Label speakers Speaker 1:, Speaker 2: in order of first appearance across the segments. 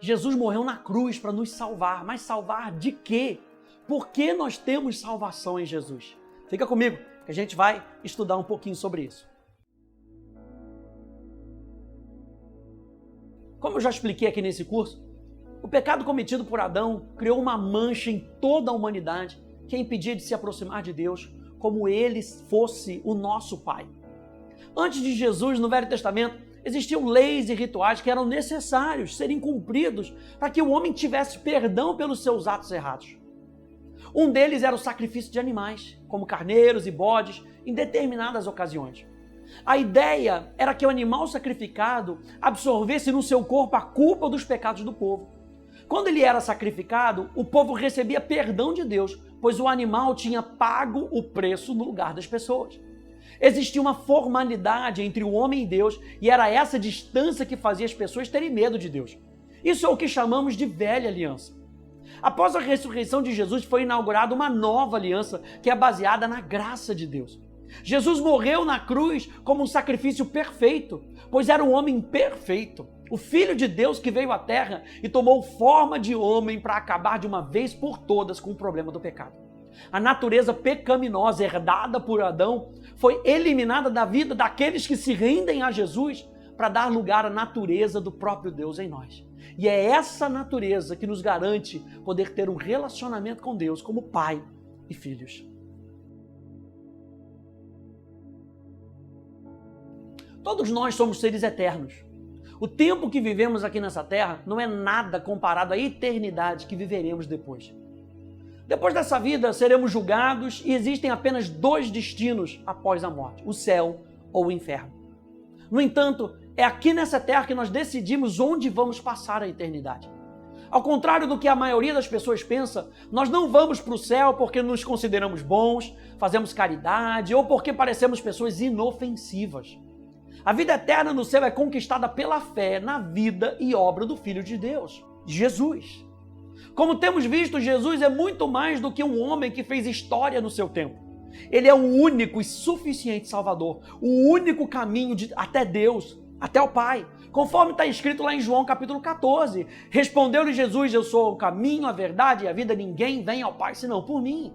Speaker 1: Jesus morreu na cruz para nos salvar, mas salvar de quê? Por que nós temos salvação em Jesus? Fica comigo, que a gente vai estudar um pouquinho sobre isso. Como eu já expliquei aqui nesse curso, o pecado cometido por Adão criou uma mancha em toda a humanidade que a impedia de se aproximar de Deus como ele fosse o nosso Pai. Antes de Jesus, no Velho Testamento, existiam leis e rituais que eram necessários serem cumpridos para que o homem tivesse perdão pelos seus atos errados. Um deles era o sacrifício de animais, como carneiros e bodes, em determinadas ocasiões. A ideia era que o animal sacrificado absorvesse no seu corpo a culpa dos pecados do povo. Quando ele era sacrificado, o povo recebia perdão de Deus, pois o animal tinha pago o preço no lugar das pessoas. Existia uma formalidade entre o homem e Deus, e era essa distância que fazia as pessoas terem medo de Deus. Isso é o que chamamos de velha aliança. Após a ressurreição de Jesus, foi inaugurada uma nova aliança, que é baseada na graça de Deus. Jesus morreu na cruz como um sacrifício perfeito, pois era um homem perfeito, o Filho de Deus que veio à Terra e tomou forma de homem para acabar de uma vez por todas com o problema do pecado. A natureza pecaminosa herdada por Adão foi eliminada da vida daqueles que se rendem a Jesus para dar lugar à natureza do próprio Deus em nós. E é essa natureza que nos garante poder ter um relacionamento com Deus como pai e filhos. Todos nós somos seres eternos. O tempo que vivemos aqui nessa terra não é nada comparado à eternidade que viveremos depois. Depois dessa vida, seremos julgados e existem apenas dois destinos após a morte, o céu ou o inferno. No entanto, é aqui nessa terra que nós decidimos onde vamos passar a eternidade. Ao contrário do que a maioria das pessoas pensa, nós não vamos para o céu porque nos consideramos bons, fazemos caridade ou porque parecemos pessoas inofensivas. A vida eterna no céu é conquistada pela fé na vida e obra do Filho de Deus, Jesus. Como temos visto, Jesus é muito mais do que um homem que fez história no seu tempo. Ele é o único e suficiente Salvador, o único caminho até Deus, até o Pai. Conforme está escrito lá em João capítulo 14, respondeu-lhe Jesus: eu sou o caminho, a verdade e a vida, ninguém vem ao Pai senão por mim.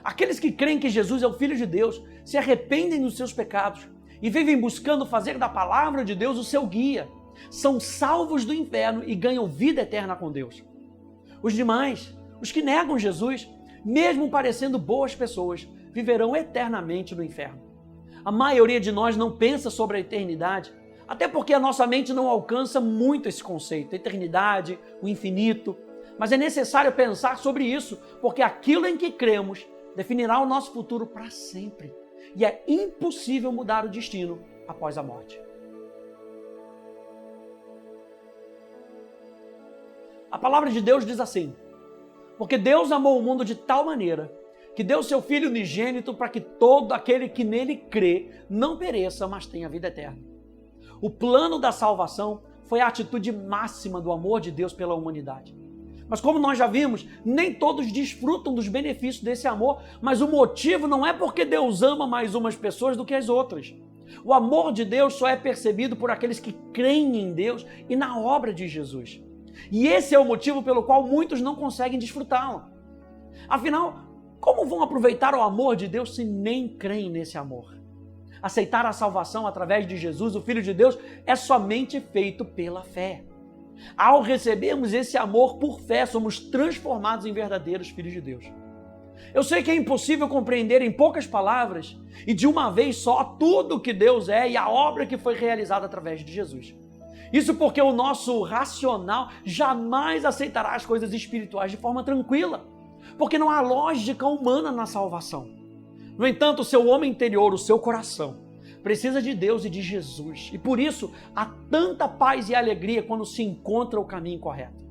Speaker 1: Aqueles que creem que Jesus é o Filho de Deus, se arrependem dos seus pecados e vivem buscando fazer da palavra de Deus o seu guia, são salvos do inferno e ganham vida eterna com Deus. Os demais, os que negam Jesus, mesmo parecendo boas pessoas, viverão eternamente no inferno. A maioria de nós não pensa sobre a eternidade, até porque a nossa mente não alcança muito esse conceito, a eternidade, o infinito. Mas é necessário pensar sobre isso, porque aquilo em que cremos definirá o nosso futuro para sempre. E é impossível mudar o destino após a morte. A palavra de Deus diz assim: porque Deus amou o mundo de tal maneira que deu seu Filho unigênito para que todo aquele que nele crê não pereça, mas tenha vida eterna. O plano da salvação foi a atitude máxima do amor de Deus pela humanidade. Mas como nós já vimos, nem todos desfrutam dos benefícios desse amor, mas o motivo não é porque Deus ama mais umas pessoas do que as outras. O amor de Deus só é percebido por aqueles que creem em Deus e na obra de Jesus. E esse é o motivo pelo qual muitos não conseguem desfrutá-lo. Afinal, como vão aproveitar o amor de Deus se nem creem nesse amor? Aceitar a salvação através de Jesus, o Filho de Deus, é somente feito pela fé. Ao recebermos esse amor por fé, somos transformados em verdadeiros filhos de Deus. Eu sei que é impossível compreender em poucas palavras e de uma vez só tudo o que Deus é e a obra que foi realizada através de Jesus. Isso porque o nosso racional jamais aceitará as coisas espirituais de forma tranquila, porque não há lógica humana na salvação. No entanto, o seu homem interior, o seu coração, precisa de Deus e de Jesus. E por isso há tanta paz e alegria quando se encontra o caminho correto.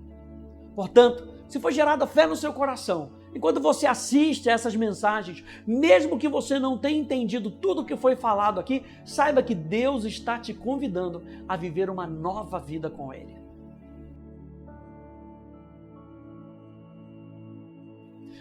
Speaker 1: Portanto, se for gerada fé no seu coração, enquanto você assiste a essas mensagens, mesmo que você não tenha entendido tudo o que foi falado aqui, saiba que Deus está te convidando a viver uma nova vida com Ele.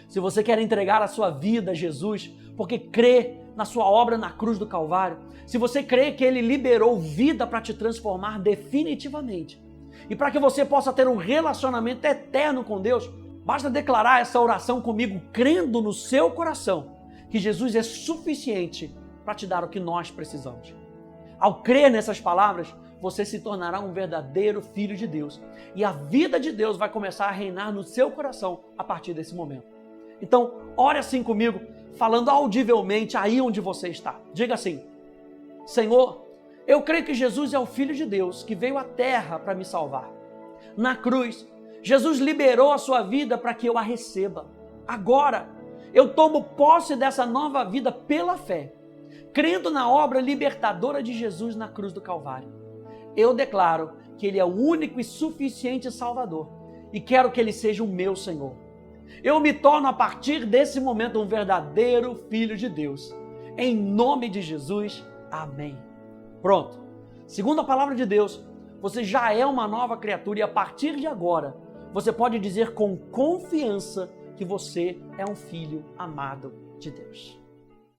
Speaker 1: Se você quer entregar a sua vida a Jesus, porque crê na sua obra na cruz do Calvário, se você crê que Ele liberou vida para te transformar definitivamente, E para que você possa ter um relacionamento eterno com Deus, basta declarar essa oração comigo, crendo no seu coração que Jesus é suficiente para te dar o que nós precisamos. Ao crer nessas palavras, você se tornará um verdadeiro filho de Deus. E a vida de Deus vai começar a reinar no seu coração a partir desse momento. Então, ore assim comigo, falando audivelmente aí onde você está. Diga assim: Senhor, eu creio que Jesus é o Filho de Deus que veio à terra para me salvar. Na cruz, Jesus liberou a sua vida para que eu a receba. Agora, eu tomo posse dessa nova vida pela fé, crendo na obra libertadora de Jesus na cruz do Calvário. Eu declaro que Ele é o único e suficiente Salvador e quero que Ele seja o meu Senhor. Eu me torno a partir desse momento um verdadeiro filho de Deus. Em nome de Jesus, amém. Pronto. Segundo a palavra de Deus, você já é uma nova criatura e a partir de agora, você pode dizer com confiança que você é um filho amado de Deus.